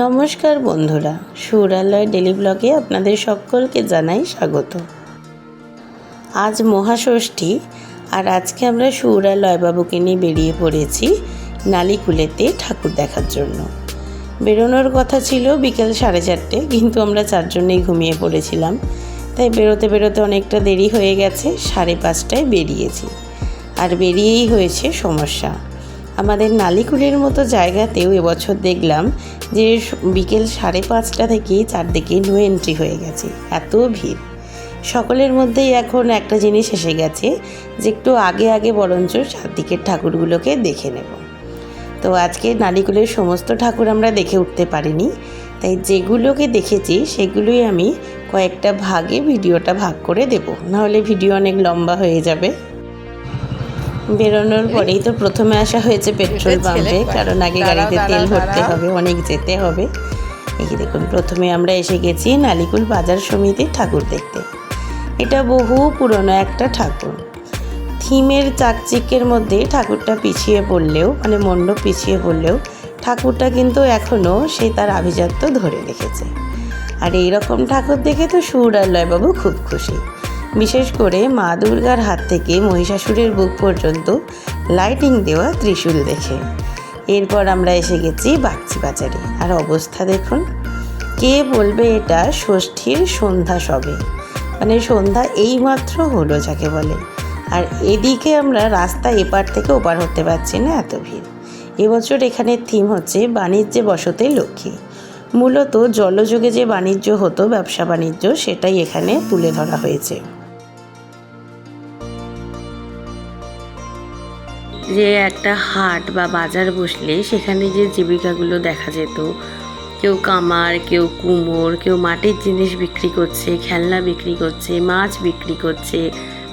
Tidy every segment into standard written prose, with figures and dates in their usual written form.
নমস্কার বন্ধুরা, সুরালয় ডেলি ব্লগে আপনাদের সকলকে জানাই স্বাগত। আজ মহাষষ্ঠী আর আজকে আমরা সুরালয় বাবুকে নিয়ে বেরিয়ে পড়েছি নালিকুলেতে ঠাকুর দেখার জন্য। বেরোনোর কথা ছিল বিকেল 4:30, কিন্তু আমরা 4 জনেই ঘুমিয়ে পড়েছিলাম, তাই বেরোতে বেরোতে অনেকটা দেরি হয়ে গেছে। 5:30টায় বেরিয়েছি, আর বেরিয়েই হয়েছে সমস্যা। আমাদের নালিকুলের মতো জায়গাতেও এবছর দেখলাম যে বিকেল 5:30টা থেকেই চারদিকে নো এন্ট্রি হয়ে গেছে, এত ভিড়। সকলের মধ্যেই এখন একটা জিনিস এসে গেছে যে একটু আগে আগে বরঞ্চ চারদিকের ঠাকুরগুলোকে দেখে নেব। তো আজকে নালিকুলের সমস্ত ঠাকুর আমরা দেখে উঠতে পারিনি, তাই যেগুলোকে দেখেছি সেগুলোই আমি কয়েকটা ভাগে ভিডিওটা ভাগ করে দেব, নাহলে ভিডিও অনেক লম্বা হয়ে যাবে। বেরোনোর পরেই তো প্রথমে আসা হয়েছে পেট্রোল পাম্পে, কারণ আগে গাড়িতে তেল ভরতে হবে, অনেক যেতে হবে। এই দেখুন, প্রথমে আমরা এসে গেছি নালিকুল বাজার সমিতির ঠাকুর দেখতে। এটা বহু পুরনো একটা ঠাকুর। থিমের চাকচিক্যের মধ্যে ঠাকুরটা পিছিয়ে পড়লেও, মানে মণ্ডপ পিছিয়ে পড়লেও, ঠাকুরটা কিন্তু এখনও সে তার আভিজাত্য ধরে রেখেছে। আর এই রকম ঠাকুর দেখে তো সুরালয় বাবু খুব খুশি, বিশেষ করে মা দুর্গার হাত থেকে মহিষাসুরের বুক পর্যন্ত লাইটিং দেওয়া ত্রিশূল দেখে। এরপর আমরা এসে গেছি বাগচি বাজারে, আর অবস্থা দেখুন। কে বলবে এটা ষষ্ঠীর সন্ধ্যা সবে, মানে সন্ধ্যা এইমাত্র হলো যাকে বলে। আর এদিকে আমরা রাস্তা এপার থেকে ওপার হতে পারছি না, এত ভিড়। এবছর এখানের থিম হচ্ছে বাণিজ্যে বসতে লক্ষ্মী। মূলত জলযোগে যে বাণিজ্য হতো, ব্যবসা বাণিজ্য, সেটাই এখানে তুলে ধরা হয়েছে। যে একটা হাট বা বাজার বসলে সেখানে যে জীবিকাগুলো দেখা যেত, কেউ কামার, কেউ কুমোর, কেউ মাটির জিনিস বিক্রি করছে, খেলনা বিক্রি করছে, মাছ বিক্রি করছে,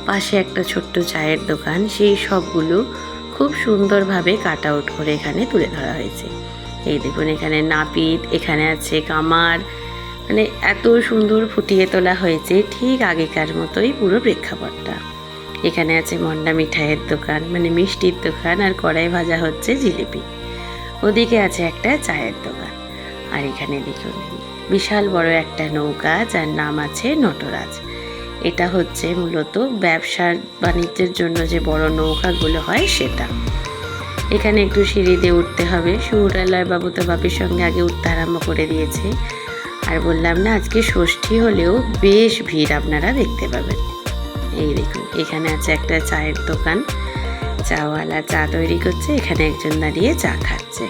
পাশে একটা ছোট্ট চায়ের দোকান, সেই সবগুলো খুব সুন্দরভাবে কাট আউট করে এখানে তুলে ধরা হয়েছে। এই দেখুন, এখানে নাপিত, এখানে আছে কামার, মানে এত সুন্দর ফুটিয়ে তোলা হয়েছে, ঠিক আগেকার মতোই পুরো প্রেক্ষাপটটা। এখানে আছে মন্ডা মিঠাইয়ের দোকান, মানে মিষ্টির দোকান, আর কড়াই ভাজা হচ্ছে জিলিপি। ওদিকে আছে একটা চায়ের দোকান। আর এখানে দেখুন বিশাল বড় একটা নৌকা, যার নাম আছে নটরাজ। এটা হচ্ছে মূলত ব্যবসার বাণিজ্যের জন্য যে বড় নৌকাগুলো হয় সেটা। এখানে একটু সিঁড়ি দিয়ে উঠতে হবে। সুরালয় বাবু তো বাপির সঙ্গে আগে উঠতে আরম্ভ করে দিয়েছে। আর বললাম না, আজকে ষষ্ঠী হলেও বেশ ভিড় আপনারা দেখতে পাবেন। এই দেখুন, এখানে আছে একটা চায়ের দোকান, চাওয়ালা চা তৈরি করছে, এখানে একজন দাঁড়িয়ে চা খাচ্ছে।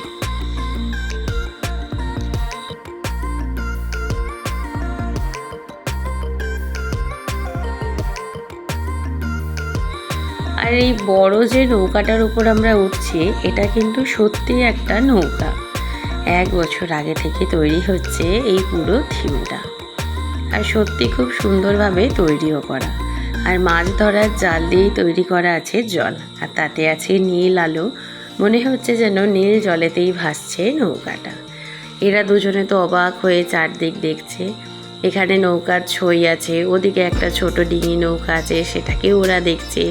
আর এই বড় যে নৌকাটার উপর আমরা উঠছি, এটা কিন্তু সত্যি একটা নৌকা। 1 বছর আগে থেকে তৈরি হচ্ছে এই পুরো থিমটা, আর সত্যি খুব সুন্দরভাবে তৈরিও করা। আর মাছ ধরার জাল দিয়েই তৈরি করা আছে জল, আর তাতে আছে নীল আলো, মনে হচ্ছে যেন নীল জলেতেই ভাসছে নৌকাটা। এরা দুজনে তো অবাক হয়ে চারদিক দেখছে। এখানে নৌকার ছই আছে, ওদিকে একটা ছোট ডিঙি নৌকা আছে, সেটাকেও ওরা দেখছে।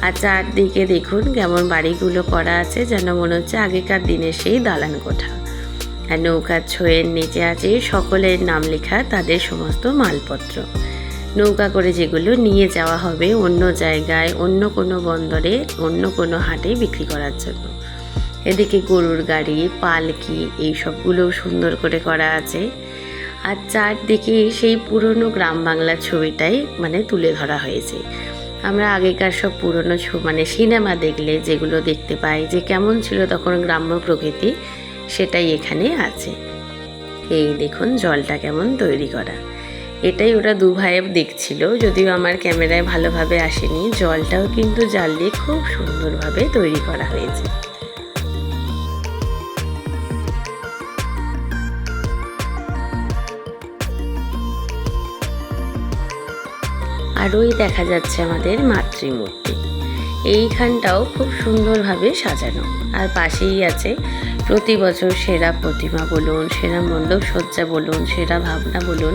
আর চারদিকে দেখুন কেমন বাড়িগুলো করা আছে, যেন মনে হচ্ছে আগেকার দিনের সেই দালান কোঠা। আর নৌকার ছইয়ের নিচে আছে সকলের নাম লেখা, তাদের সমস্ত মালপত্র, নৌকা করে যেগুলো নিয়ে যাওয়া হবে অন্য জায়গায়, অন্য কোনো বন্দরে, অন্য কোনো হাটে বিক্রি করার জন্য। এদিকে গরুর গাড়ি, পালকি, এই সবগুলোও সুন্দর করে করা আছে। আর চারদিকে সেই পুরনো গ্রাম বাংলার ছবিটাই মানে তুলে ধরা হয়েছে। আমরা আগেকার সব পুরনো মানে সিনেমা দেখলে যেগুলো দেখতে পাই যে কেমন ছিল তখন গ্রাম্য প্রকৃতি, সেটাই এখানে আছে। এই দেখুন জলটা কেমন তৈরি করা, এটাই ওরা দু ভাইয়ে দেখছিল, যদিও আমার ক্যামেরায় ভালোভাবে আসেনি। জলটাও কিন্তু জাল দিয়ে খুব সুন্দরভাবে তৈরি করা হয়েছে। আর ওই দেখা যাচ্ছে আমাদের মাতৃমূর্তি, এইখানটাও খুব সুন্দরভাবে সাজানো। আর পাশেই আছে প্রতি বছর সেরা প্রতিমা বলুন, সেরা মণ্ডপ সজ্জা বলুন, সেরা ভাবনা বলুন,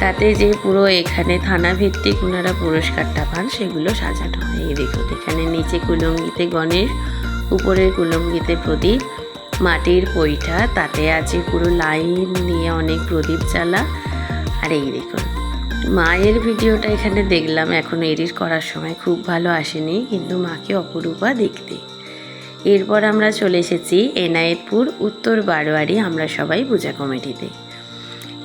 তাতে যে পুরো এখানে থানা ভিত্তিক ওনারা পুরস্কারটা পান, সেগুলো সাজানো। এই দেখুন, এখানে নিচে কুলঙ্গিতে গণেশ, উপরের কুলঙ্গিতে প্রদীপ, মাটির পৈঠা, তাতে আছে পুরো লাইন নিয়ে অনেক প্রদীপ জ্বালা। আর এই দেখুন মায়ের ভিডিওটা এখানে দেখলাম, এখনও এডিট করার সময় খুব ভালো আসেনি, কিন্তু মাকে অপরূপা দেখতে। এরপর আমরা চলে এসেছি এনায়েতপুর উত্তর বারোয়ারি আমরা সবাই পূজা কমিটিতে।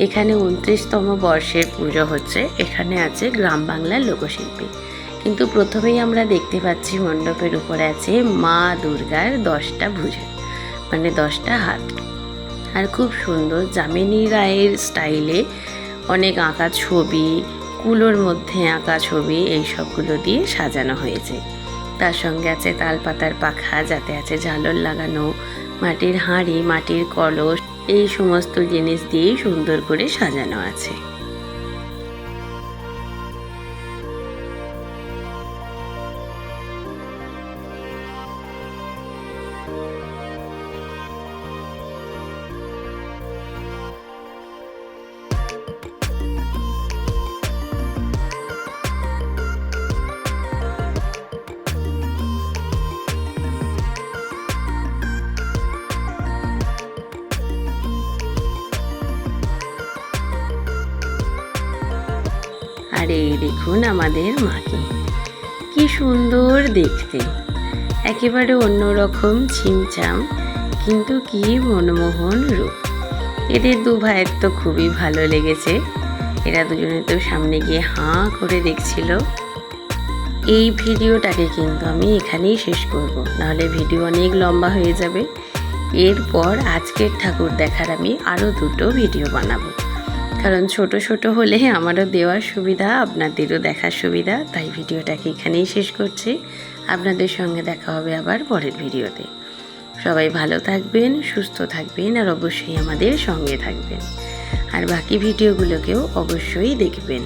এখানে 29তম বর্ষের পুজো হচ্ছে। এখানে আছে গ্রাম বাংলার লোকশিল্পী। কিন্তু প্রথমেই আমরা দেখতে পাচ্ছি মণ্ডপের উপরে আছে মা দুর্গার 10টা ভুজা, মানে 10টা হাত। আর খুব সুন্দর যামিনী রায়ের স্টাইলে অনেক আঁকা ছবি, কুলোর মধ্যে আঁকা ছবি, এই সবগুলো দিয়ে সাজানো হয়েছে। তার সঙ্গে আছে তালপাতার পাখা, যাতে আছে ঝালর লাগানো, মাটির হাঁড়ি, মাটির কলস, এই সমস্ত জিনিস দিয়ে সুন্দর করে সাজানো আছে। আর এই দেখুন আমাদের মাকে, কি সুন্দর দেখতে, একেবারে অন্যরকম ছিমছাম, কিন্তু কি মনমোহন রূপ। এদের দু ভাইয়ের তো খুবই ভালো লেগেছে। এরা দুজনে তো সামনে গিয়ে হাঁ করে দেখছিল। এই ভিডিওটাকে কিন্তু আমি এখানেই শেষ করব, নাহলে ভিডিও অনেক লম্বা হয়ে যাবে। এরপর আজকের ঠাকুর দেখার আমি আরও 2টো ভিডিও বানাবো, কারণ ছোট ছোট হলে আমারও দেওয়ার সুবিধা, আপনাদেরও দেখার সুবিধা। তাই ভিডিওটাকে এখানেই শেষ করছি। আপনাদের সঙ্গে দেখা হবে আবার পরের ভিডিওতে। সবাই ভালো থাকবেন, সুস্থ থাকবেন, আর অবশ্যই আমাদের সঙ্গে থাকবেন। আর বাকি ভিডিওগুলোকেও অবশ্যই দেখবেন।